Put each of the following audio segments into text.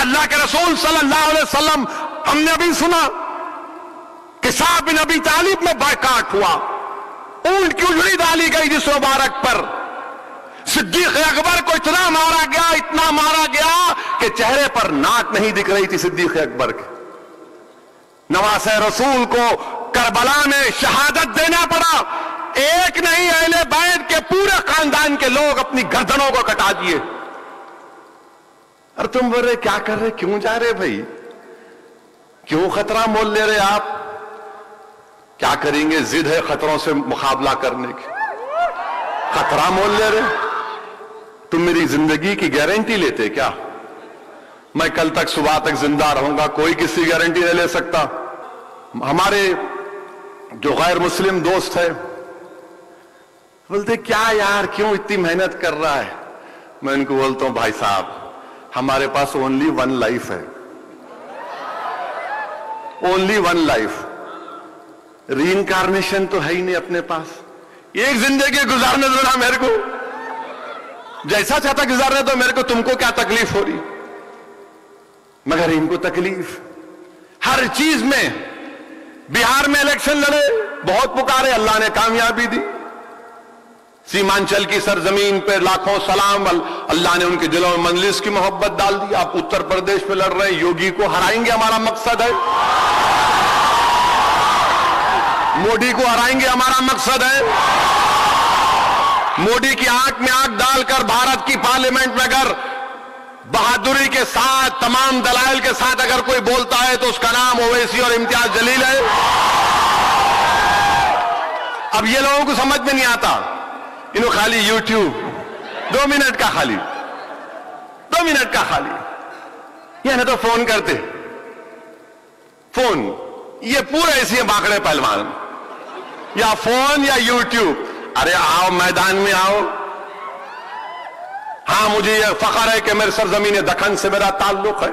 اللہ کے رسول صلی اللہ علیہ وسلم، ہم نے ابھی سنا کہ صاحب بن ابی طالب میں بائیکاٹ ہوا، اونٹ کی اجڑی ڈالی گئی جس مبارک پر، صدیق اکبر کو اتنا مارا گیا کہ چہرے پر ناک نہیں دکھ رہی تھی صدیق اکبر کے، نواسہ رسول کو کربلا میں شہادت دینا پڑا، ایک نہیں اہل بیت کے پورے خاندان کے لوگ اپنی گردنوں کو کٹا دیے۔ اور تم بول رہے کیا کر رہے، کیوں جا رہے بھائی، کیوں خطرہ مول لے رہے آپ؟ کیا کریں گے، ضد ہے خطروں سے مقابلہ کرنے کی، خطرہ مول لے رہے؟ تم میری زندگی کی گارنٹی لیتے کیا؟ میں کل تک صبح تک زندہ رہوں گا، کوئی کسی گارنٹی نہیں لے سکتا۔ ہمارے جو غیر مسلم دوست ہے بولتے کیا یار کیوں اتنی محنت کر رہا ہے؟ میں ان کو بولتا ہوں بھائی صاحب ہمارے پاس اونلی ون لائف ہے، اونلی ون لائف، ری انکارنیشن تو ہے ہی نہیں اپنے پاس، ایک زندگی گزارنے دو نا میرے کو، جیسا چاہتا گزارنے دو میرے کو، تم کو کیا تکلیف ہو رہی؟ مگر ان کو تکلیف ہر چیز میں۔ بہار میں الیکشن لڑے، بہت پکارے، اللہ نے کامیابی دی، سیمانچل کی سرزمین پہ لاکھوں سلام، اللہ نے ان کے دلوں میں مجلس کی محبت ڈال دی۔ آپ اتر پردیش پہ لڑ رہے ہیں، یوگی کو ہرائیں گے ہمارا مقصد ہے، مودی کو ہرائیں گے ہمارا مقصد ہے۔ مودی کی آنکھ میں آنکھ ڈال کر بھارت کی پارلیمنٹ میں اگر بہادری کے ساتھ تمام دلائل کے ساتھ اگر کوئی بولتا ہے تو اس کا نام اویسی اور امتیاز جلیل ہے۔ اب یہ لوگوں کو سمجھ میں نہیں آتا، انہوں خالی یوٹیوب 2 منٹ کا خالی 2 منٹ کا خالی، یہ نہ تو فون کرتے، فون، یہ پورے ایسے باکڑے پہلوان، یا فون یا یوٹیوب۔ ارے آؤ میدان میں آؤ، ہاں مجھے یہ فخر ہے کہ میرے سرزمین دکن سے میرا تعلق ہے،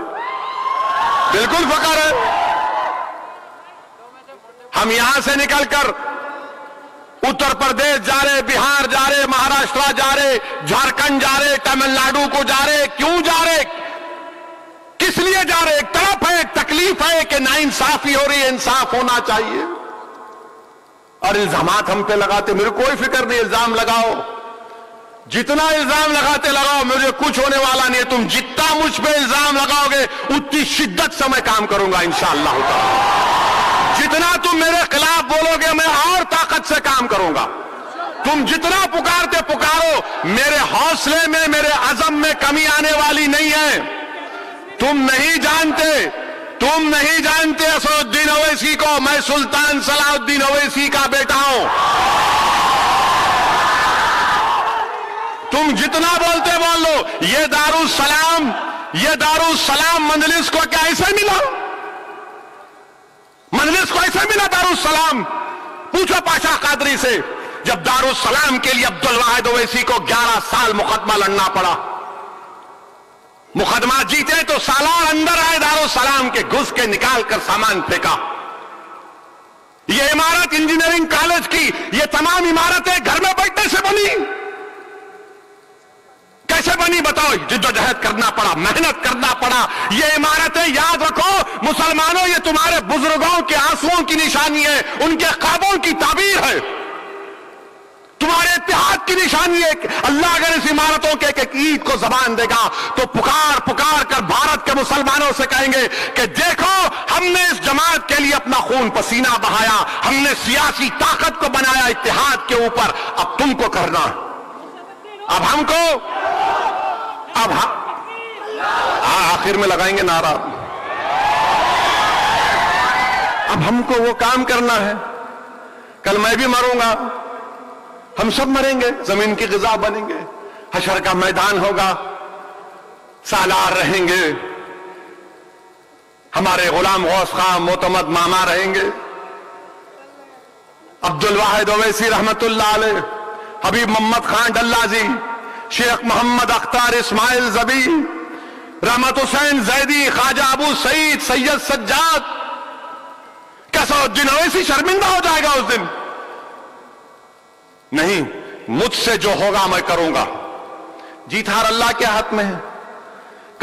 بالکل فخر ہے۔ ہم یہاں سے نکل کر اتر پردیش جا رہے، بہار جا رہے، مہاراشٹر جا رہے، جھارکھنڈ جا رہے، تمل ناڈو کو جا رہے، کیوں جا رہے، کس لیے جا رہے؟ ایک طرف ہے، ایک تکلیف ہے کہ ناانصافی ہو رہی ہے، انصاف ہونا چاہیے، اور الزامات ہم پہ لگاتے، میرے کوئی فکر نہیں، الزام لگاؤ، جتنا الزام لگاتے لگاؤ، مجھے کچھ ہونے والا نہیں ہے، تم جتنا مجھ پہ الزام لگاؤ گے اتنی شدت سے میں کام کروں گا انشاءاللہ تعالی، جتنا تم میرے خلاف بولو گے میں اور طاقت سے کام کروں گا، تم جتنا پکارتے پکارو، میرے حوصلے میں میرے عزم میں کمی آنے والی نہیں ہے۔ تم نہیں جانتے اسد الدین اویسی کو، میں سلطان صلاح الدین اویسی کا بیٹا ہوں۔ تم جتنا بولتے بول لو، یہ دارالسلام مجلس کو کیا ایسے ملا؟ مجلس کو ایسے ملا دارالسلام؟ پوچھو پاشا قادری سے، جب دارالسلام کے لیے عبدالواحد اویسی کو 11 سال مقدمہ لڑنا پڑا، مقدمہ جیتے تو سالار اندر آئے دارالسلام کے، گھس کے نکال کر سامان پھینکا۔ یہ عمارت انجینئرنگ کالج کی، یہ تمام عمارتیں گھر میں بیٹھنے سے بنی، کیسے بنی بتاؤ؟ جدوجہد کرنا پڑا، محنت کرنا پڑا۔ یہ عمارتیں یاد رکھو مسلمانوں، یہ تمہارے بزرگوں کے آنسوؤں کی نشانی ہے، ان کے خوابوں کی تعبیر ہے، تمہارے اتحاد کی نشانی ہے۔ اللہ اگر اس عمارتوں کے ایک عید کو زبان دے گا تو پکار پکار کر بھارت کے مسلمانوں سے کہیں گے کہ دیکھو ہم نے اس جماعت کے لیے اپنا خون پسینہ بہایا، ہم نے سیاسی طاقت کو بنایا اتحاد کے اوپر، اب تم کو کرنا، اب ہم کو، اب آخر میں لگائیں گے نعرہ، اب ہم کو وہ کام کرنا ہے۔ کل میں بھی مروں گا، ہم سب مریں گے، زمین کی غذا بنیں گے، حشر کا میدان ہوگا، سالار رہیں گے، ہمارے غلام غوث خان معتمد ماما رہیں گے، عبدالواحد اویسی رحمت اللہ علیہ، حبیب محمد خان ڈلازی، شیخ محمد اختار اسماعیل زبی، رحمت حسین زیدی، خواجہ ابو سعید، سید سجاد، کیا اسد الدین اویسی شرمندہ ہو جائے گا اس دن؟ نہیں، مجھ سے جو ہوگا میں کروں گا، جیت ہار اللہ کے ہاتھ میں ہے۔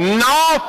9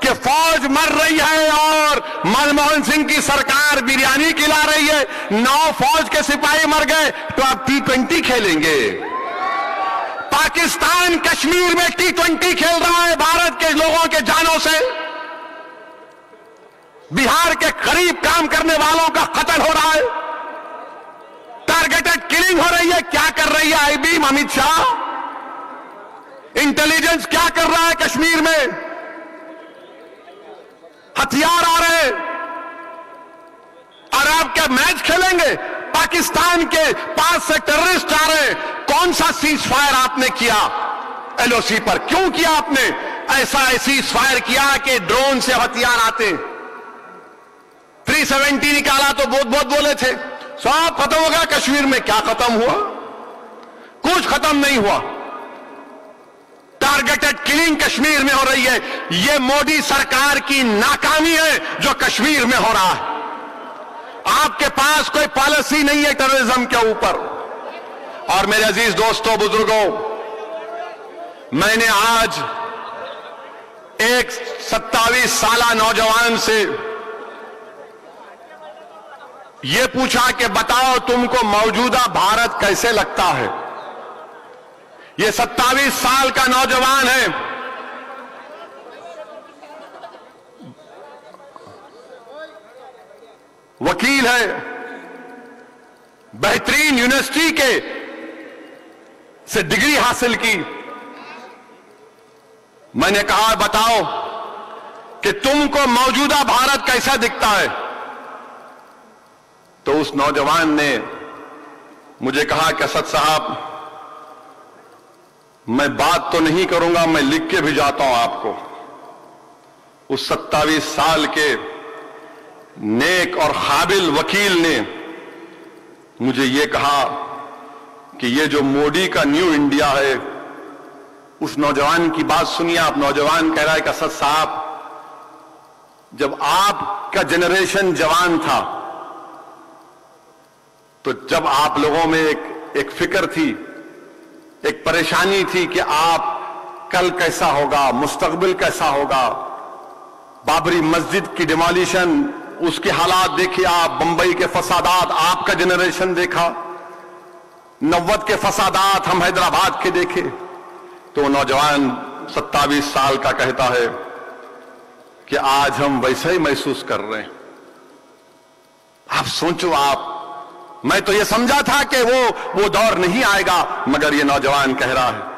کہ فوج مر رہی ہے اور منموہن سنگھ کی سرکار بریانی کھلا رہی ہے, 9 فوج کے سپاہی مر گئے, تو آپ T20 کھیلیں گے؟ پاکستان کشمیر میں T20 کھیل رہا ہے بھارت کے لوگوں کے جانوں سے. بہار کے قریب کام کرنے والوں کا قتل ہو رہا ہے, ٹارگیٹڈ کلنگ ہو رہی ہے. کیا کر رہی ہے IB امت شاہ؟ انٹیلیجنس کیا کر رہا ہے کشمیر میں؟ ہتھیار آ رہے ہیں اور آپ کیا میچ کھیلیں گے؟ پاکستان کے پاس سے ٹیررسٹ آ رہے ہیں. کون سا سیز فائر آپ نے کیا LOC پر؟ کیوں کیا آپ نے ایسا سیز فائر کیا کہ ڈرون سے ہتھیار آتے ہیں؟ 370 نکالا تو بہت بولے تھے, سب ختم ہو گیا. کشمیر میں کیا ختم ہوا؟ کچھ ختم نہیں ہوا. ٹارگیٹڈ کلنگ کشمیر میں ہو رہی ہے. یہ مودی سرکار کی ناکامی ہے جو کشمیر میں ہو رہا ہے. آپ کے پاس کوئی پالیسی نہیں ہے ٹیررزم کے اوپر. اور میرے عزیز دوستوں, بزرگوں, میں نے آج ایک 27 سالہ نوجوان سے یہ پوچھا کہ بتاؤ تم کو موجودہ بھارت کیسے لگتا ہے؟ یہ 27 سال کا نوجوان ہے, وکیل ہے, بہترین یونیورسٹی کے سے ڈگری حاصل کی. میں نے کہا بتاؤ کہ تم کو موجودہ بھارت کیسا دکھتا ہے؟ تو اس نوجوان نے مجھے کہا کہ اسد صاحب, میں بات تو نہیں کروں گا, میں لکھ کے بھیجاتا ہوں آپ کو. اس 27 سال کے نیک اور قابل وکیل نے مجھے یہ کہا کہ یہ جو مودی کا نیو انڈیا ہے, اس نوجوان کی بات سنیے آپ. نوجوان کہہ رہا ہے کہ اسد صاحب, جب آپ کا جنریشن جوان تھا تو جب آپ لوگوں میں ایک فکر تھی, ایک پریشانی تھی کہ آپ کل کیسا ہوگا, مستقبل کیسا ہوگا. بابری مسجد کی ڈیمولیشن, اس کے حالات دیکھے آپ, بمبئی کے فسادات آپ کا جنریشن دیکھا, 90 کے فسادات ہم حیدرآباد کے دیکھے. تو نوجوان 27 سال کا کہتا ہے کہ آج ہم ویسا ہی محسوس کر رہے ہیں. آپ سوچو, آپ, میں تو یہ سمجھا تھا کہ وہ دور نہیں آئے گا, مگر یہ نوجوان کہہ رہا ہے.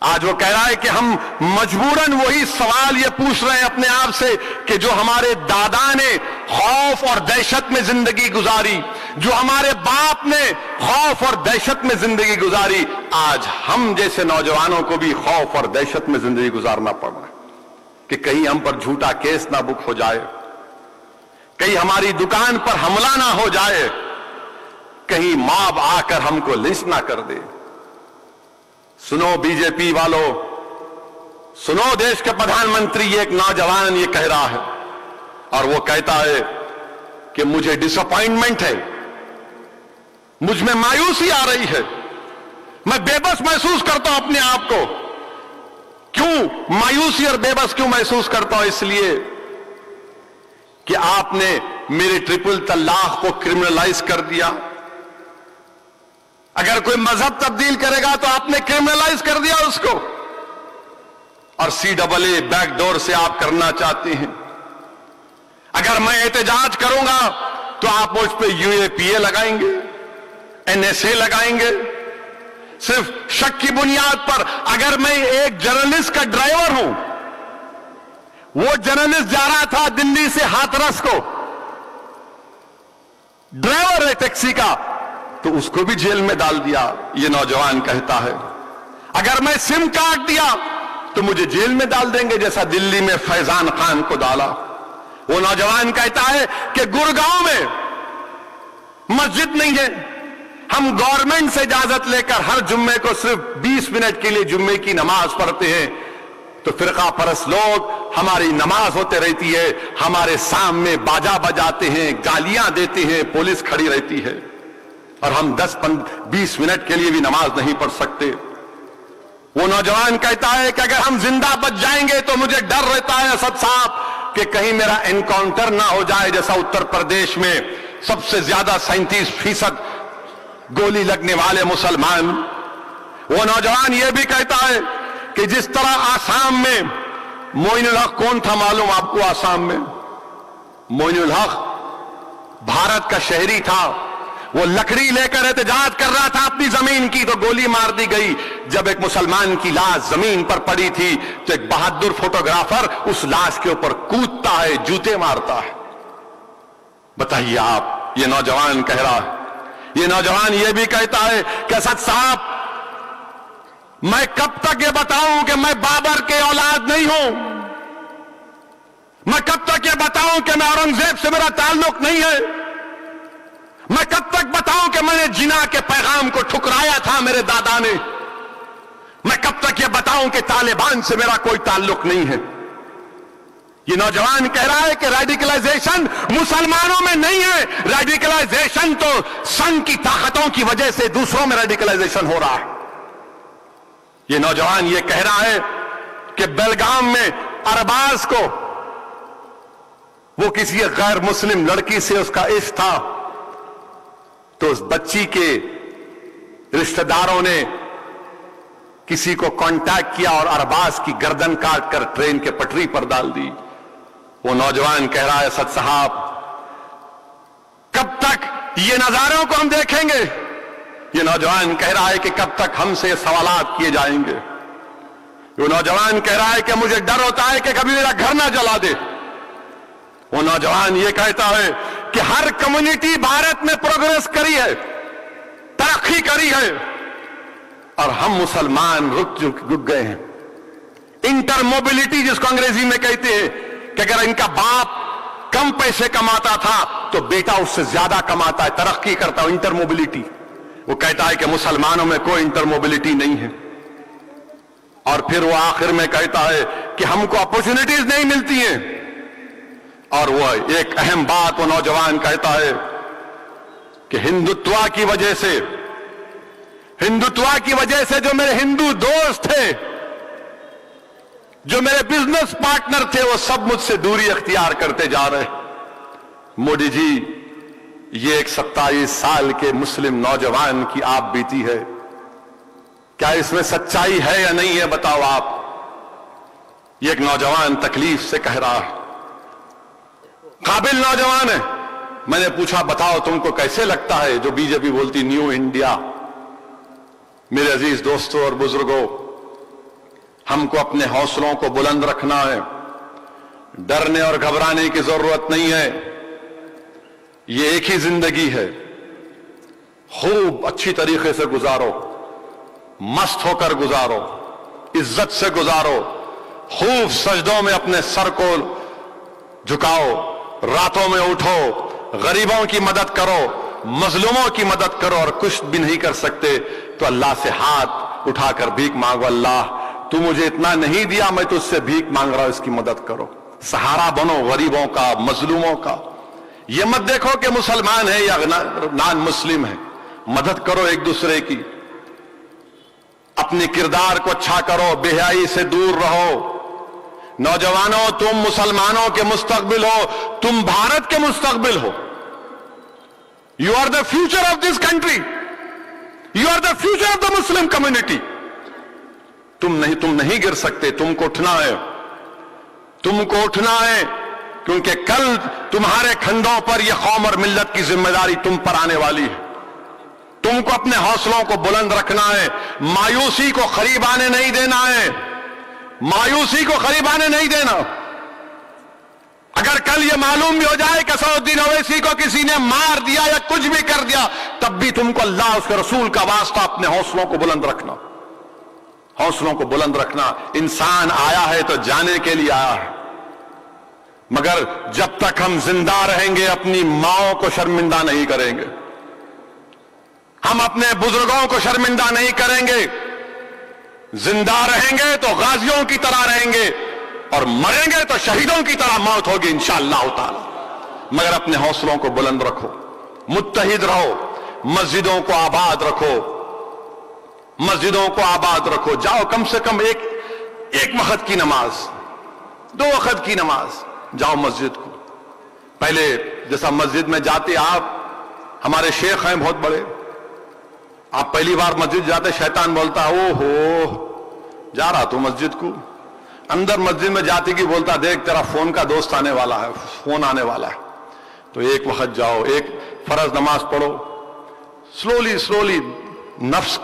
آج وہ کہہ رہا ہے کہ ہم مجبوراً وہی سوال یہ پوچھ رہے ہیں اپنے آپ سے کہ جو ہمارے دادا نے خوف اور دہشت میں زندگی گزاری, جو ہمارے باپ نے خوف اور دہشت میں زندگی گزاری, آج ہم جیسے نوجوانوں کو بھی خوف اور دہشت میں زندگی گزارنا پڑ رہا ہے کہ کہیں ہم پر جھوٹا کیس نہ بک ہو جائے, کہیں ہماری دکان پر حملہ نہ ہو جائے, کہیں ماب آ کر ہم کو لنچ نہ کر دے. سنو بی جے پی والو, سنو دیش کے پردھان منتری, یہ ایک نوجوان یہ کہہ رہا ہے اور وہ کہتا ہے کہ مجھے ڈس اپوائنٹمنٹ ہے, مجھ میں مایوسی آ رہی ہے, میں بے بس محسوس کرتا ہوں اپنے آپ کو. کیوں مایوسی اور بے بس کیوں محسوس کرتا ہوں؟ اس لیے کہ آپ نے میرے ٹرپل طلاق کو کرمنلائز کر دیا. اگر کوئی مذہب تبدیل کرے گا تو آپ نے کرمنلائز کر دیا اس کو, اور CAA بیک ڈور سے آپ کرنا چاہتے ہیں. اگر میں احتجاج کروں گا تو آپ مجھ پہ UAPA لگائیں گے, NSA لگائیں گے, صرف شک کی بنیاد پر. اگر میں ایک جرنلسٹ کا ڈرائیور ہوں, وہ جرنلسٹ جا رہا تھا دلی سے ہاتھرس کو, ڈرائیور ہے ٹیکسی کا, تو اس کو بھی جیل میں ڈال دیا. یہ نوجوان کہتا ہے اگر میں سم کاٹ دیا تو مجھے جیل میں ڈال دیں گے, جیسا دلی میں فیضان خان کو ڈالا. وہ نوجوان کہتا ہے کہ گڑگاؤں میں مسجد نہیں ہے, ہم گورنمنٹ سے اجازت لے کر ہر جمعے کو صرف 20 منٹ کے لیے جمعے کی نماز پڑھتے ہیں, تو فرقہ پرست لوگ, ہماری نماز ہوتے رہتی ہے, ہمارے سامنے باجا بجاتے ہیں, گالیاں دیتے ہیں, پولیس کھڑی رہتی ہے, اور ہم 10-20 منٹ کے لیے بھی نماز نہیں پڑھ سکتے. وہ نوجوان کہتا ہے کہ اگر ہم زندہ بچ جائیں گے تو مجھے ڈر رہتا ہے اسد صاحب کہ کہیں میرا انکاؤنٹر نہ ہو جائے جیسا اتر پردیش میں سب سے زیادہ 37% گولی لگنے والے مسلمان. وہ نوجوان یہ بھی کہتا ہے کہ جس طرح آسام میں معین الحق کون تھا معلوم آپ کو؟ آسام میں معین الحق بھارت کا شہری تھا. وہ لکڑی لے کر احتجاج کر رہا تھا اپنی زمین کی تو گولی مار دی گئی. جب ایک مسلمان کی لاش زمین پر پڑی تھی تو ایک بہادر فوٹوگرافر اس لاش کے اوپر کودتا ہے, جوتے مارتا ہے. بتائیے آپ, یہ نوجوان کہہ رہا ہے. یہ نوجوان یہ بھی کہتا ہے کہ اسد صاحب میں کب تک یہ بتاؤں کہ میں بابر کے اولاد نہیں ہوں؟ میں کب تک یہ بتاؤں کہ میں اورنگزیب سے میرا تعلق نہیں ہے؟ میں کب تک بتاؤں کہ میں نے جنا کے پیغام کو ٹھکرایا تھا میرے دادا نے؟ میں کب تک یہ بتاؤں کہ طالبان سے میرا کوئی تعلق نہیں ہے؟ یہ نوجوان کہہ رہا ہے کہ ریڈیکلائزیشن مسلمانوں میں نہیں ہے, ریڈیکلائزیشن تو سنگ کی طاقتوں کی وجہ سے دوسروں میں ریڈیکلائزیشن ہو رہا ہے. یہ نوجوان یہ کہہ رہا ہے کہ بیلگام میں ارباز کو وہ کسی غیر مسلم لڑکی سے اس کا عشق تھا تو اس بچی کے رشتہ داروں نے کسی کو کانٹیکٹ کیا اور ارباز کی گردن کاٹ کر ٹرین کے پٹری پر ڈال دی. وہ نوجوان کہہ رہا ہے اسد صاحب کب تک یہ نظاروں کو ہم دیکھیں گے؟ یہ نوجوان کہہ رہا ہے کہ کب تک ہم سے سوالات کیے جائیں گے؟ وہ نوجوان کہہ رہا ہے کہ مجھے ڈر ہوتا ہے کہ کبھی میرا گھر نہ جلا دے. وہ نوجوان یہ کہتا ہے کہ ہر کمیونٹی بھارت میں پروگریس کری ہے, ترقی کری ہے, اور ہم مسلمان رک گئے ہیں. انٹر موبلٹی جس کو انگریزی میں کہتے ہیں کہ اگر ان کا باپ کم پیسے کماتا تھا تو بیٹا اس سے زیادہ کماتا ہے, ترقی کرتا ہے, انٹر موبلٹی. وہ کہتا ہے کہ مسلمانوں میں کوئی انٹر موبلٹی نہیں ہے. اور پھر وہ آخر میں کہتا ہے کہ ہم کو اپورچونٹیز نہیں ملتی ہیں. اور وہ ایک اہم بات وہ نوجوان کہتا ہے کہ ہندوتوا کی وجہ سے جو میرے ہندو دوست تھے, جو میرے بزنس پارٹنر تھے, وہ سب مجھ سے دوری اختیار کرتے جا رہے. مودی جی, یہ ایک 27 سال کے مسلم نوجوان کی آپ بیتی ہے. کیا اس میں سچائی ہے یا نہیں ہے بتاؤ آپ؟ یہ ایک نوجوان تکلیف سے کہہ رہا ہے. قابل نوجوان ہے. میں نے پوچھا بتاؤ تم کو کیسے لگتا ہے جو بی جے پی بولتی نیو انڈیا؟ میرے عزیز دوستوں اور بزرگوں, ہم کو اپنے حوصلوں کو بلند رکھنا ہے. ڈرنے اور گھبرانے کی ضرورت نہیں ہے. یہ ایک ہی زندگی ہے. خوب اچھی طریقے سے گزارو, مست ہو کر گزارو, عزت سے گزارو, خوب سجدوں میں اپنے سر کو جھکاؤ, راتوں میں اٹھو, غریبوں کی مدد کرو, مظلوموں کی مدد کرو, اور کچھ بھی نہیں کر سکتے تو اللہ سے ہاتھ اٹھا کر بھیک مانگو. اللہ تو مجھے اتنا نہیں دیا, میں تجھ سے بھیک مانگ رہا ہوں, اس کی مدد کرو. سہارا بنو غریبوں کا, مظلوموں کا. یہ مت دیکھو کہ مسلمان ہے یا نان مسلم ہے, مدد کرو ایک دوسرے کی. اپنے کردار کو اچھا کرو, بے حیائی سے دور رہو. نوجوانوں, تم مسلمانوں کے مستقبل ہو, تم بھارت کے مستقبل ہو. You are the future of this country. You are the future of the Muslim community. تم نہیں گر سکتے, تم کو اٹھنا ہے. تم کو اٹھنا ہے کیونکہ کل تمہارے کھنڈوں پر یہ قوم اور ملت کی ذمہ داری تم پر آنے والی ہے. تم کو اپنے حوصلوں کو بلند رکھنا ہے. مایوسی کو قریب آنے نہیں دینا ہے. مایوسی کو قریب آنے نہیں دینا. اگر کل یہ معلوم بھی ہو جائے کہ اسد الدین اویسی کو کسی نے مار دیا یا کچھ بھی کر دیا, تب بھی تم کو اللہ اس کے رسول کا واسطہ اپنے حوصلوں کو بلند رکھنا. حوصلوں کو بلند رکھنا. انسان آیا ہے تو جانے کے لیے آیا ہے, مگر جب تک ہم زندہ رہیں گے اپنی ماؤں کو شرمندہ نہیں کریں گے, ہم اپنے بزرگوں کو شرمندہ نہیں کریں گے. زندہ رہیں گے تو غازیوں کی طرح رہیں گے, اور مریں گے تو شہیدوں کی طرح موت ہوگی انشاءاللہ تعالی. مگر اپنے حوصلوں کو بلند رکھو, متحد رہو, مسجدوں کو آباد رکھو, مسجدوں کو آباد رکھو. جاؤ کم سے کم ایک وقت کی نماز, 2 وقت کی نماز, جاؤ مسجد کو. پہلے جیسا مسجد میں جاتے آپ, ہمارے شیخ ہیں بہت بڑے, آپ پہلی بار مسجد جاتے شیطان بولتا او ہو جا رہا تو مسجد کو, اندر مسجد میں جاتے کی بولتا دیکھ تیرا فون کا دوست آنے والا ہے, فون آنے والا ہے. تو ایک وقت جاؤ, ایک فرض نماز پڑھو. سلولی نفس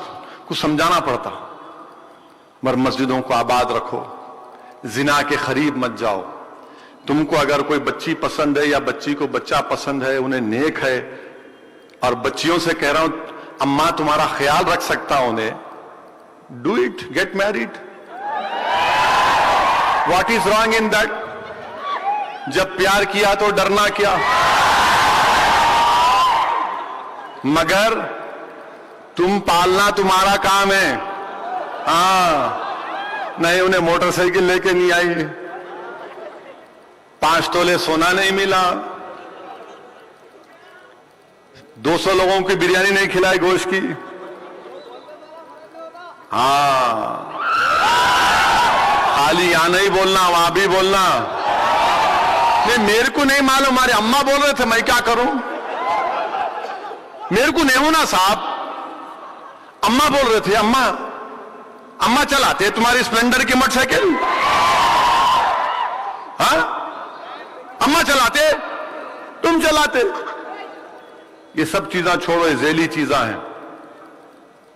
کو سمجھانا پڑتا, مگر مسجدوں کو آباد رکھو, زنا کے قریب مت جاؤ. تم کو اگر کوئی بچی پسند ہے یا بچی کو بچہ پسند ہے, انہیں نیک ہے, اور بچیوں سے کہہ رہا ہوں اماں تمہارا خیال رکھ سکتا انہیں, do it, get married. What is wrong in that? جب پیار کیا تو ڈرنا کیا؟ مگر تم پالنا تمہارا کام ہے. ہاں نہیں, انہیں موٹر سائیکل لے کے نہیں آئی, 5 تولے سونا نہیں ملا, 200 لوگوں کی بریانی نہیں کھلائی گوشت کی. ہاں خالی یہاں نہیں بولنا, وہاں بھی بولنا. نہیں میرے کو نہیں معلوم, ہمارے اماں بول رہے تھے, میں کیا کروں؟ میرے کو نہیں ہونا صاحب, اماں بول رہے تھے. اماں چلاتے تمہاری اسپلینڈر کی موٹر سائیکل؟ ہاں اماں چلاتے, تم چلاتے. یہ سب چیزاں چھوڑو, یہ ذیلی چیزاں ہیں.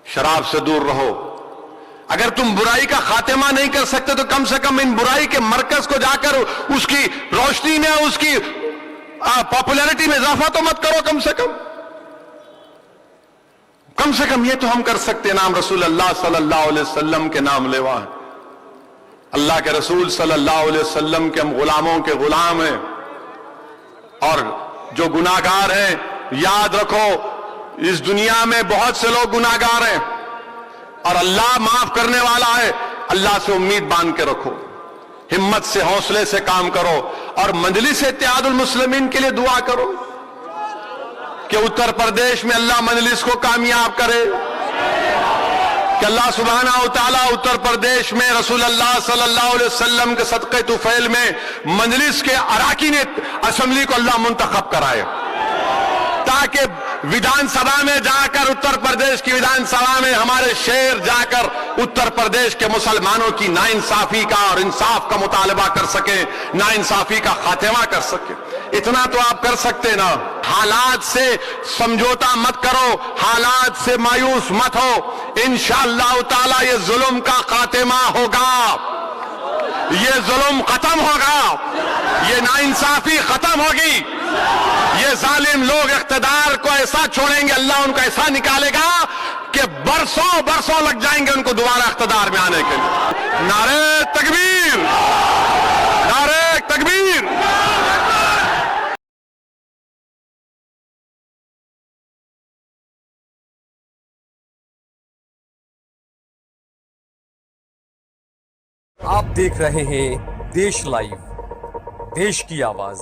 شراب سے دور رہو. اگر تم برائی کا خاتمہ نہیں کر سکتے تو کم سے کم ان برائی کے مرکز کو جا کر اس کی روشنی میں, اس کی پاپولیرٹی میں اضافہ تو مت کرو. کم سے کم یہ تو ہم کر سکتے. نام رسول اللہ صلی اللہ علیہ وسلم کے نام لیوا ہے. اللہ کے رسول صلی اللہ علیہ وسلم کے ہم غلاموں کے غلام ہیں, اور جو گناہگار ہیں یاد رکھو اس دنیا میں بہت سے لوگ گناہگار ہیں, اور اللہ معاف کرنے والا ہے. اللہ سے امید باندھ کے رکھو, ہمت سے حوصلے سے کام کرو, اور مجلس اتحاد المسلمین کے لیے دعا کرو کہ اتر پردیش میں اللہ مجلس کو کامیاب کرے, کہ اللہ سبحانہ و تعالیٰ اتر پردیش میں رسول اللہ صلی اللہ علیہ وسلم کے صدقے طفیل میں مجلس کے اراکین اسمبلی کو اللہ منتخب کرائے, تاکہ ودھان سبھا میں جا کر, اتر پردیش کی ودھان سبھا میں ہمارے شہر جا کر اتر پردیش کے مسلمانوں کی ناانصافی کا اور انصاف کا مطالبہ کر سکے, ناانصافی کا خاتمہ کر سکے. اتنا تو آپ کر سکتے نا. حالات سے سمجھوتا مت کرو, حالات سے مایوس مت ہو. انشاءاللہ تعالی یہ ظلم کا خاتمہ ہوگا, یہ ظلم ختم ہوگا, یہ ناانصافی ختم ہوگی. یہ ظالم لوگ اقتدار کو ایسا چھوڑیں گے, اللہ ان کو ایسا نکالے گا کہ برسوں لگ جائیں گے ان کو دوبارہ اقتدار میں آنے کے لیے. نعرہ تکبیر, نعرہ تکبیر. آپ دیکھ رہے ہیں دیش لائیو, دیش کی آواز.